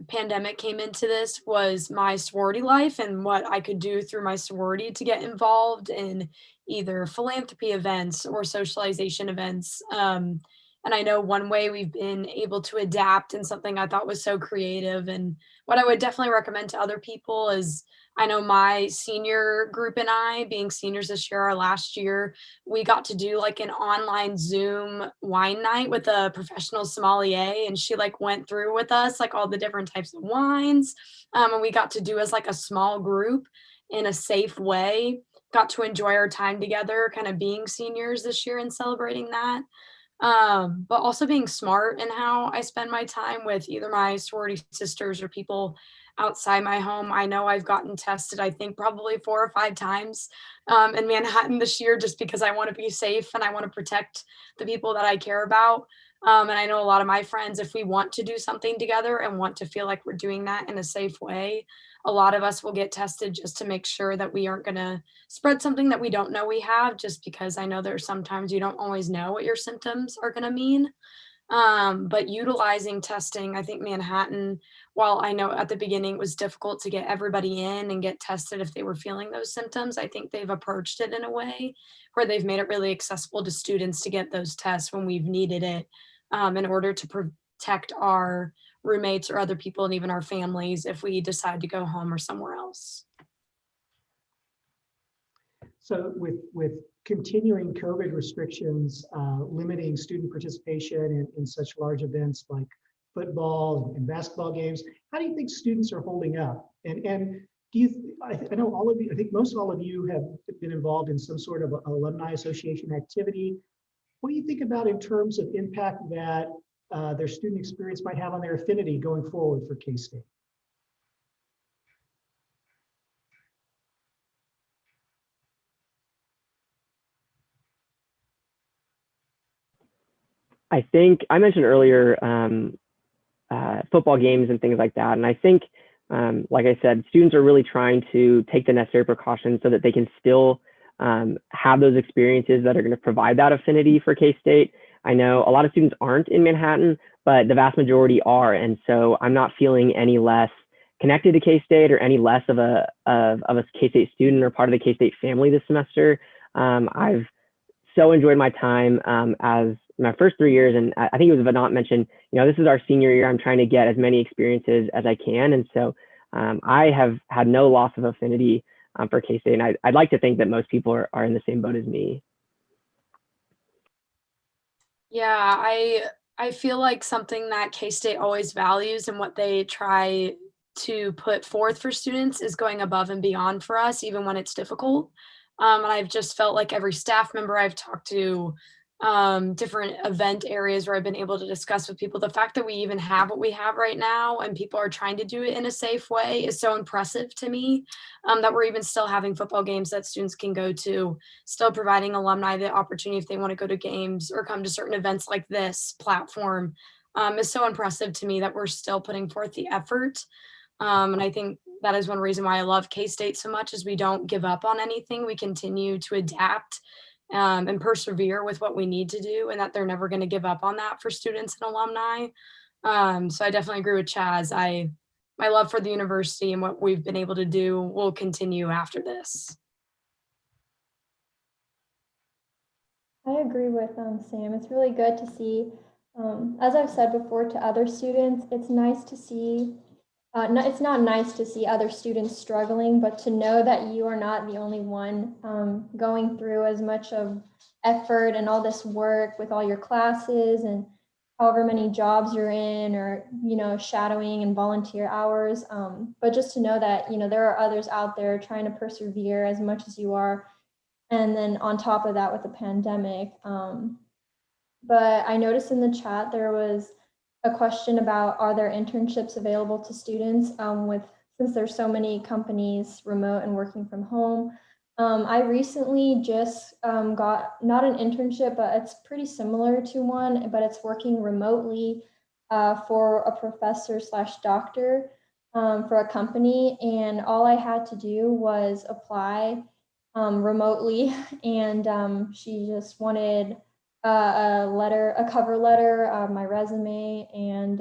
pandemic came into this, was my sorority life and what I could do through my sorority to get involved in either philanthropy events or socialization events. And I know one way we've been able to adapt, and something I thought was so creative, and what I would definitely recommend to other people is, I know my senior group and I, being seniors this year, our last year, we got to do like an online Zoom wine night with a professional sommelier, and she like went through with us like all the different types of wines, and we got to do as like a small group in a safe way. Got to enjoy our time together, kind of being seniors this year and celebrating that. But also being smart in how I spend my time with either my sorority sisters or people outside my home. I know I've gotten tested, I think probably 4 or 5 times in Manhattan this year, just because I want to be safe and I want to protect the people that I care about. And I know a lot of my friends, if we want to do something together and want to feel like we're doing that in a safe way, a lot of us will get tested just to make sure that we aren't going to spread something that we don't know we have, just because I know there's sometimes you don't always know what your symptoms are going to mean. But utilizing testing, I think Manhattan, while I know at the beginning it was difficult to get everybody in and get tested if they were feeling those symptoms, I think they've approached it in a way where they've made it really accessible to students to get those tests when we've needed it, in order to protect our roommates or other people and even our families if we decide to go home or somewhere else. So with continuing COVID restrictions limiting student participation in such large events like football and basketball games, how do you think students are holding up? And do you? I know all of you. I think most all of you have been involved in some sort of alumni association activity. What do you think about in terms of impact that their student experience might have on their affinity going forward for K-State? I think I mentioned earlier football games and things like that. And I think, like I said, students are really trying to take the necessary precautions so that they can still have those experiences that are going to provide that affinity for K-State. I know a lot of students aren't in Manhattan, but the vast majority are. And so I'm not feeling any less connected to K-State or any less of a K-State student or part of the K-State family this semester. I've so enjoyed my time as my first 3 years. And I think it was Vedant mentioned, this is our senior year. I'm trying to get as many experiences as I can. And so I have had no loss of affinity for K-State. And I'd like to think that most people are in the same boat as me. Yeah, I feel like something that K-State always values and what they try to put forth for students is going above and beyond for us, even when it's difficult. And I've just felt like every staff member I've talked to, different event areas where I've been able to discuss with people, the fact that we even have what we have right now and people are trying to do it in a safe way is so impressive to me, that we're even still having football games that students can go to, still providing alumni the opportunity if they want to go to games or come to certain events like this platform, is so impressive to me that we're still putting forth the effort. And I think that is one reason why I love K-State so much is we don't give up on anything. We continue to adapt and persevere with what we need to do, and that they're never going to give up on that for students and alumni. So I definitely agree with Chaz. My love for the university and what we've been able to do will continue after this. I agree with Sam. It's really good to see, as I've said before to other students, it's nice to see, it's not nice to see other students struggling, but to know that you are not the only one going through as much of effort and all this work with all your classes and however many jobs you're in or, shadowing and volunteer hours. But just to know that, there are others out there trying to persevere as much as you are. And then on top of that with the pandemic. But I noticed in the chat there was a question about are there internships available to students since there's so many companies remote and working from home. I recently just got not an internship, but it's pretty similar to one, but it's working remotely for a professor / doctor for a company. And all I had to do was apply remotely. And she just wanted a cover letter, my resume, and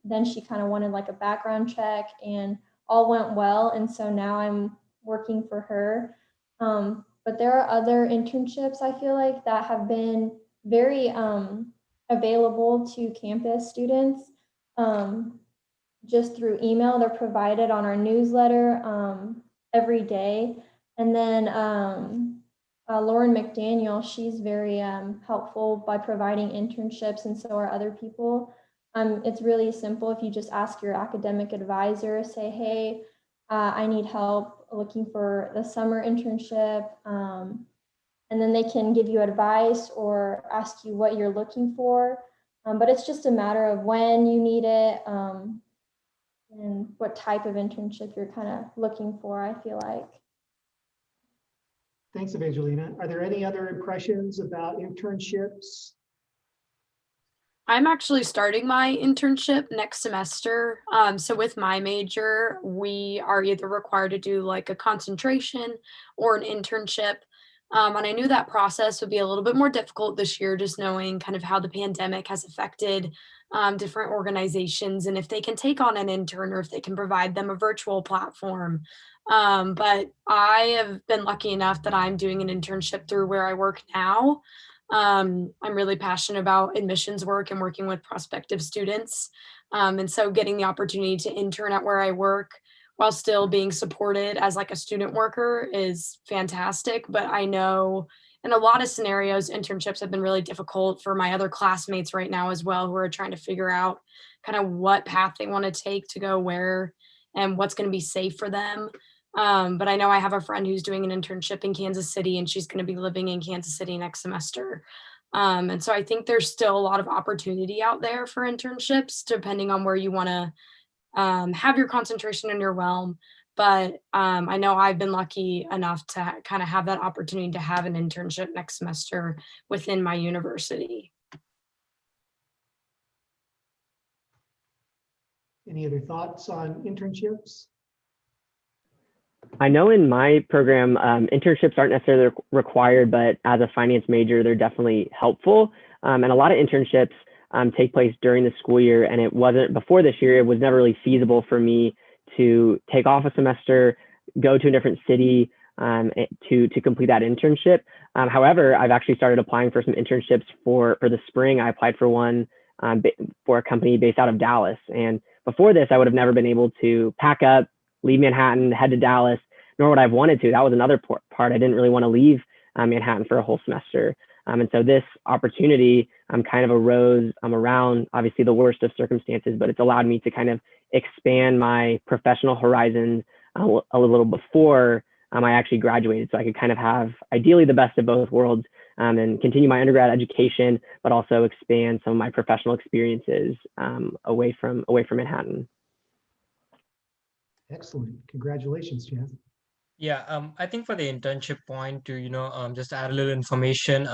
then she kind of wanted like a background check, and all went well. And so now I'm working for her. But there are other internships I feel like that have been very available to campus students just through email. They're provided on our newsletter every day. And then Lauren McDaniel, she's very helpful by providing internships, and so are other people. It's really simple. If you just ask your academic advisor, say, hey, I need help looking for the summer internship, and then they can give you advice or ask you what you're looking for. But it's just a matter of when you need it and what type of internship you're kind of looking for, I feel like. Thanks, Evangelina. Are there any other impressions about internships? I'm actually starting my internship next semester. So with my major, we are either required to do like a concentration or an internship. And I knew that process would be a little bit more difficult this year, just knowing kind of how the pandemic has affected different organizations and if they can take on an intern or if they can provide them a virtual platform. But I have been lucky enough that I'm doing an internship through where I work now. I'm really passionate about admissions work and working with prospective students. And so getting the opportunity to intern at where I work while still being supported as like a student worker is fantastic. But I know in a lot of scenarios, internships have been really difficult for my other classmates right now as well, who are trying to figure out kind of what path they want to take to go where and what's going to be safe for them. But I know I have a friend who's doing an internship in Kansas City, and she's going to be living in Kansas City next semester. And so I think there's still a lot of opportunity out there for internships, depending on where you want to have your concentration in your realm. But I know I've been lucky enough to kind of have that opportunity to have an internship next semester within my university. Any other thoughts on internships? I know in my program, internships aren't necessarily required, but as a finance major, they're definitely helpful. And a lot of internships take place during the school year, and it wasn't before this year. It was never really feasible for me to take off a semester, go to a different city to complete that internship. However, I've actually started applying for some internships for the spring. I applied for one for a company based out of Dallas. And before this, I would have never been able to pack up, leave Manhattan, head to Dallas, nor would I have wanted to. That was another part. I didn't really want to leave Manhattan for a whole semester. And so this opportunity kind of arose around obviously the worst of circumstances, but it's allowed me to kind of expand my professional horizons a little before I actually graduated. So I could kind of have ideally the best of both worlds and continue my undergrad education, but also expand some of my professional experiences away from Manhattan. Excellent. Congratulations, Chaz. Yeah, I think for the internship point to, just add a little information,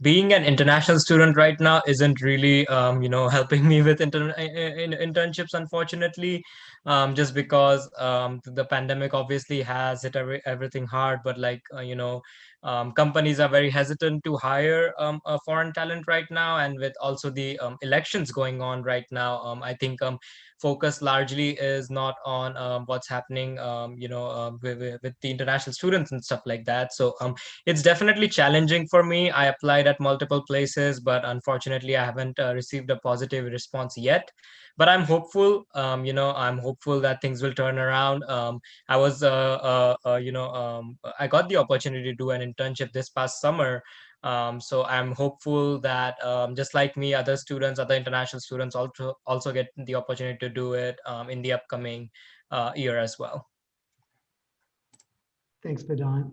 being an international student right now isn't really, helping me with internships, unfortunately, just because the pandemic obviously has hit everything hard, but companies are very hesitant to hire a foreign talent right now. And with also the elections going on right now, I think focus largely is not on what's happening, with the international students and stuff like that. So it's definitely challenging for me. I applied at multiple places, but unfortunately, I haven't received a positive response yet. But I'm hopeful. I'm hopeful that things will turn around. I was, I got the opportunity to do an internship this past summer. So I'm hopeful that just like me, other international students also get the opportunity to do it in the upcoming year as well. Thanks, Vedant.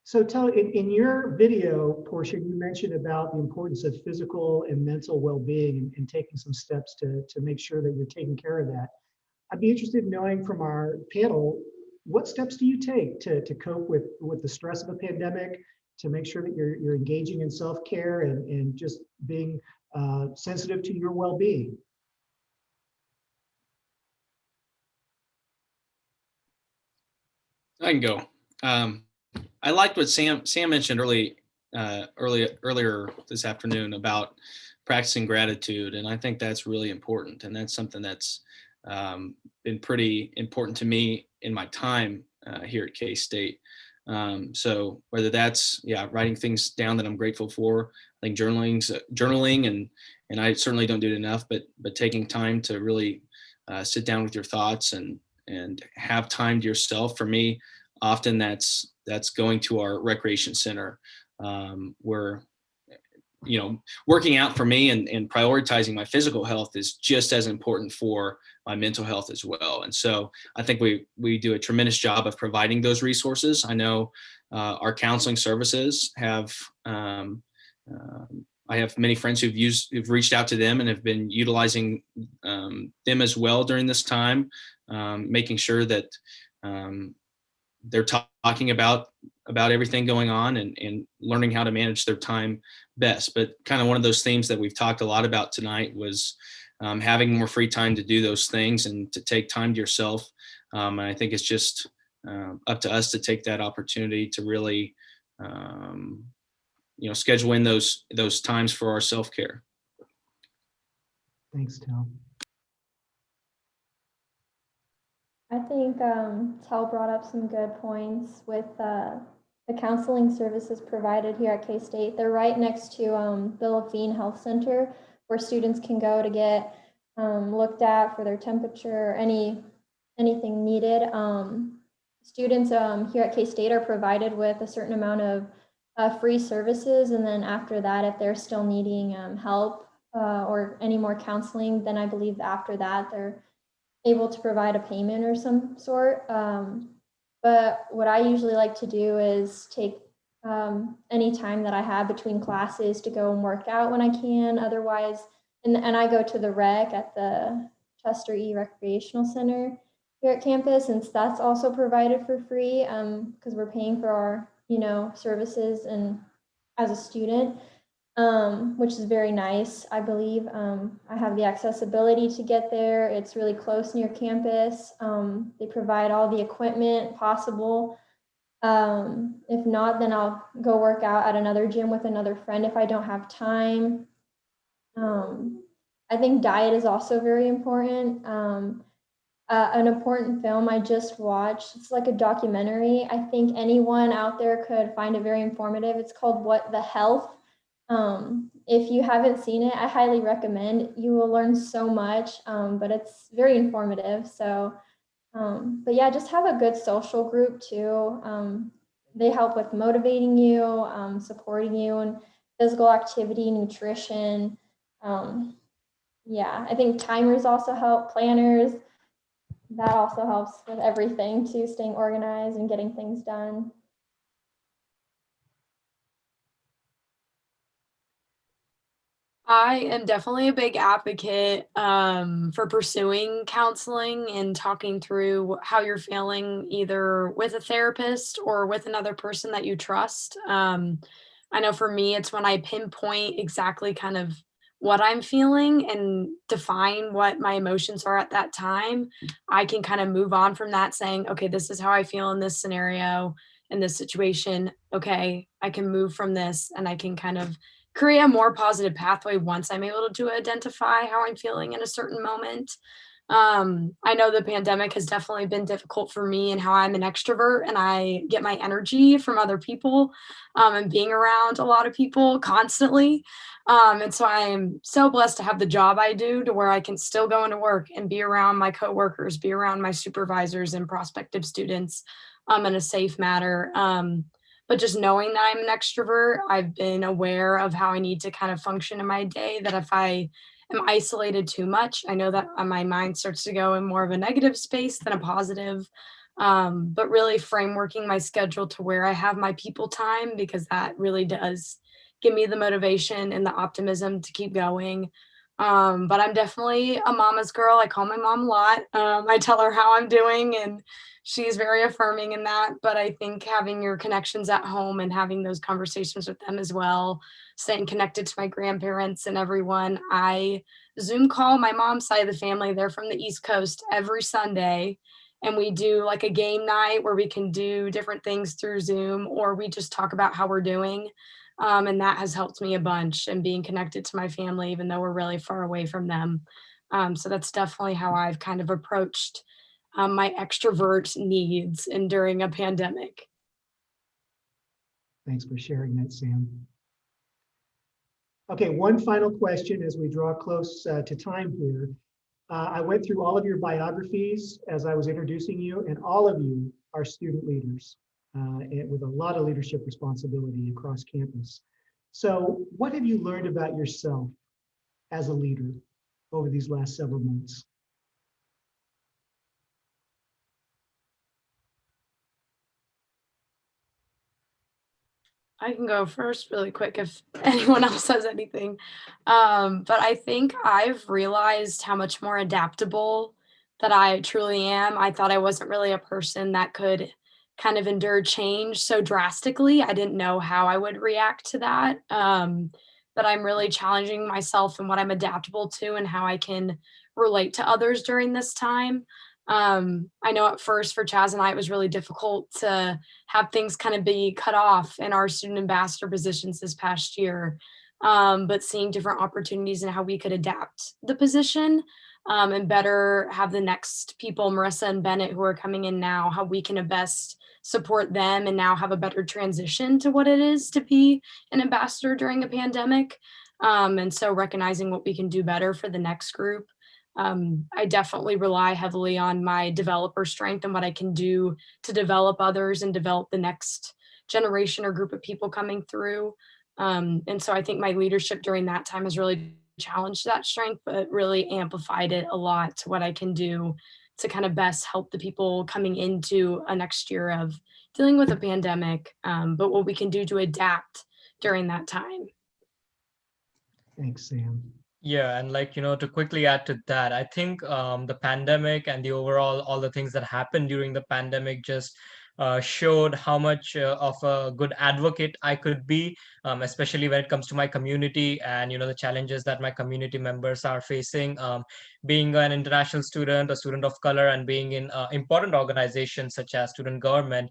So in your video portion, you mentioned about the importance of physical and mental well-being and taking some steps to make sure that you're taking care of that. I'd be interested in knowing from our panel, what steps do you take to cope with the stress of a pandemic, to make sure that you're engaging in self-care and just being sensitive to your well-being? I can go. I liked what Sam mentioned earlier this afternoon about practicing gratitude, and I think that's really important, and that's something that's been pretty important to me in my time here at K-State. So whether that's writing things down that I'm grateful for, I think journaling, and I certainly don't do it enough, but taking time to really sit down with your thoughts and have time to yourself. For me, often that's going to our recreation center, where working out for me and prioritizing my physical health is just as important for my mental health as well. And so I think we do a tremendous job of providing those resources. I know our counseling services have, I have many friends who've reached out to them and have been utilizing them as well during this time, making sure that they're talking about everything going on and learning how to manage their time best. But kind of one of those themes that we've talked a lot about tonight was having more free time to do those things and to take time to yourself. And I think it's just up to us to take that opportunity to really, schedule in those times for our self-care. Thanks, Tal. I think Tal brought up some good points with the counseling services provided here at K-State. They're right next to the Levine Health Center, where students can go to get looked at for their temperature, anything needed. Students here at K-State are provided with a certain amount of free services, and then after that, if they're still needing help or any more counseling, then I believe after that they're able to provide a payment or some sort. But what I usually like to do is take any time that I have between classes to go and work out when I can. Otherwise, and I go to the rec at the Chester E Recreational Center here at campus, and that's also provided for free because we're paying for our services and as a student. which is very nice, I believe. I have the accessibility to get there. It's really close near campus. They provide all the equipment possible. If not, then I'll go work out at another gym with another friend if I don't have time. I think diet is also very important. An important film I just watched, it's like a documentary. I think anyone out there could find it very informative. It's called What the Health. If you haven't seen it, I highly recommend. You will learn so much, but it's very informative. So, but yeah, just have a good social group too. They help with motivating you, supporting you in physical activity, nutrition. Yeah, I think timers also help, planners. That also helps with everything too, staying organized and getting things done. I am definitely a big advocate for pursuing counseling and talking through how you're feeling, either with a therapist or with another person that you trust. I know for me, it's when I pinpoint exactly kind of what I'm feeling and define what my emotions are at that time. I can kind of move on from that, saying, okay, this is how I feel in this scenario, in this situation. Okay, I can move from this and I can kind of create a more positive pathway once I'm able to identify how I'm feeling in a certain moment. I know the pandemic has definitely been difficult for me and how I'm an extrovert and I get my energy from other people and being around a lot of people constantly. And so I'm so blessed to have the job I do to where I can still go into work and be around my coworkers, be around my supervisors and prospective students in a safe manner. But just knowing that I'm an extrovert, I've been aware of how I need to kind of function in my day, that if I am isolated too much, I know that my mind starts to go in more of a negative space than a positive. But really frameworking my schedule to where I have my people time, because that really does give me the motivation and the optimism to keep going. But I'm definitely a mama's girl. I call my mom a lot. I tell her how I'm doing, and she's very affirming in that. But I think having your connections at home and having those conversations with them as well, staying connected to my grandparents and everyone. I Zoom call my mom's side of the family. They're from the East Coast every Sunday. And we do like a game night where we can do different things through Zoom, or we just talk about how we're doing. And that has helped me a bunch, and being connected to my family, even though we're really far away from them. So that's definitely how I've kind of approached my extrovert needs and during a pandemic. Thanks for sharing that, Sam. Okay, one final question as we draw close to time here. I went through all of your biographies as I was introducing you, and all of you are student leaders with a lot of leadership responsibility across campus. So what have you learned about yourself as a leader over these last several months? I can go first really quick if anyone else has anything. But I think I've realized how much more adaptable that I truly am. I thought I wasn't really a person that could kind of endure change so drastically. I didn't know how I would react to that. But I'm really challenging myself and what I'm adaptable to and how I can relate to others during this time. I know at first for Chaz and I, it was really difficult to have things kind of be cut off in our student ambassador positions this past year. But seeing different opportunities and how we could adapt the position and better have the next people, Marissa and Bennett, who are coming in now, how we can best support them and now have a better transition to what it is to be an ambassador during a pandemic. And so recognizing what we can do better for the next group. I definitely rely heavily on my developer strength and what I can do to develop others and develop the next generation or group of people coming through. And so I think my leadership during that time has really challenged that strength, but really amplified it a lot to what I can do to kind of best help the people coming into a next year of dealing with a pandemic, but what we can do to adapt during that time. Thanks, Sam. Yeah, and like, to quickly add to that, I think the pandemic and the overall, all the things that happened during the pandemic just showed how much of a good advocate I could be, especially when it comes to my community and the challenges that my community members are facing. Being an international student, a student of color, and being in important organizations such as student government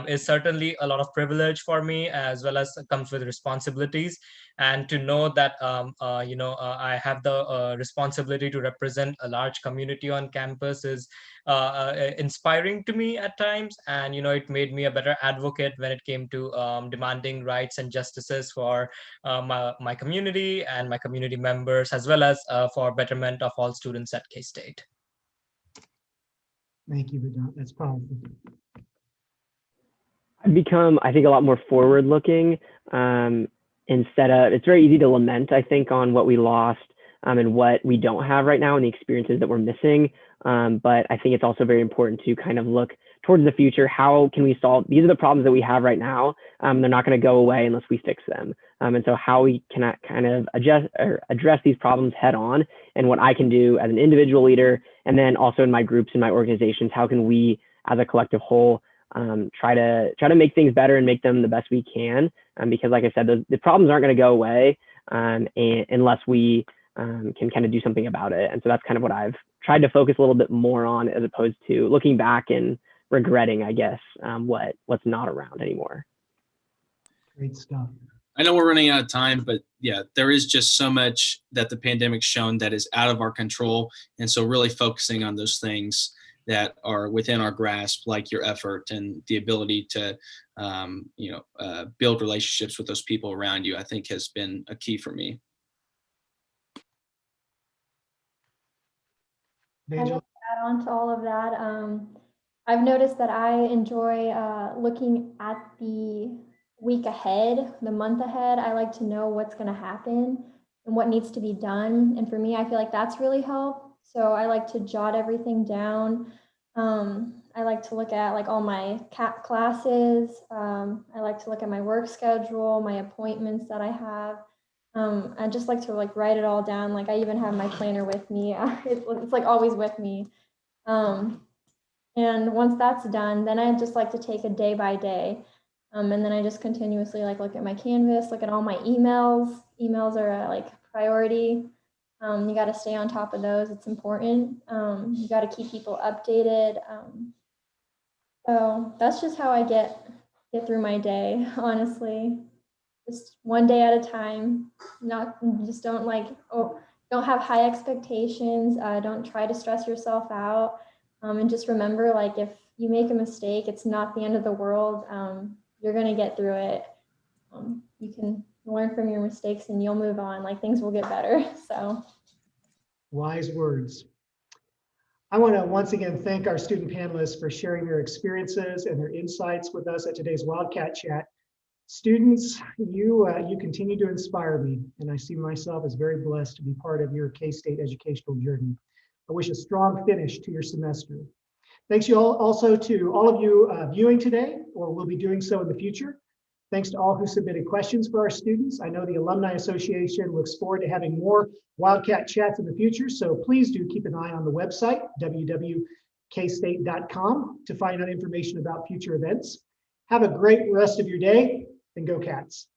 is certainly a lot of privilege for me, as well as comes with responsibilities. And to know that I have the responsibility to represent a large community on campus is inspiring to me at times. And it made me a better advocate when it came to demanding rights and justices for my community and my community members, as well as for betterment of all students at K-State. Thank you, Vedant. That's powerful. I've become, I think, a lot more forward looking. Instead of, it's very easy to lament, I think, on what we lost and what we don't have right now and the experiences that we're missing. But I think it's also very important to kind of look towards the future. How can we solve, these are the problems that we have right now. They're not going to go away unless we fix them. And so how we can kind of address these problems head on, and what I can do as an individual leader, and then also in my groups and my organizations, how can we as a collective whole try to make things better and make them the best we can, because like I said, the problems aren't going to go away unless we can kind of do something about it. And so that's kind of what I've tried to focus a little bit more on, as opposed to looking back and regretting, I guess, what's not around anymore. Great stuff. I know we're running out of time, but yeah, there is just so much that the pandemic's shown that is out of our control. And so really focusing on those things that are within our grasp, like your effort and the ability to, build relationships with those people around you, I think has been a key for me. I'd like to add on to all of that. I've noticed that I enjoy looking at the week ahead, the month ahead. I like to know what's going to happen and what needs to be done. And for me, I feel like that's really helped. So I like to jot everything down. I like to look at like all my classes. I like to look at my work schedule, my appointments that I have. I just like to like write it all down. Like I even have my planner with me. It's like always with me. And once that's done, then I just like to take a day by day. And then I just continuously like look at my Canvas, look at all my emails. Emails are like priority. You got to stay on top of those. It's important. You got to keep people updated. So that's just how I get through my day, honestly. Just one day at a time. Don't have high expectations. Don't try to stress yourself out. And just remember, like, if you make a mistake, it's not the end of the world. You're going to get through it. You can learn from your mistakes and you'll move on. Like, things will get better. So wise words. I want to once again thank our student panelists for sharing their experiences and their insights with us at today's Wildcat Chat. Students, you continue to inspire me, and I see myself as very blessed to be part of your K-State educational journey. I wish a strong finish to your semester. Thanks you all also to all of you viewing today, or will be doing so in the future. Thanks to all who submitted questions for our students. I know the Alumni Association looks forward to having more Wildcat Chats in the future, so please do keep an eye on the website, www.kstate.com, to find out information about future events. Have a great rest of your day, and go Cats.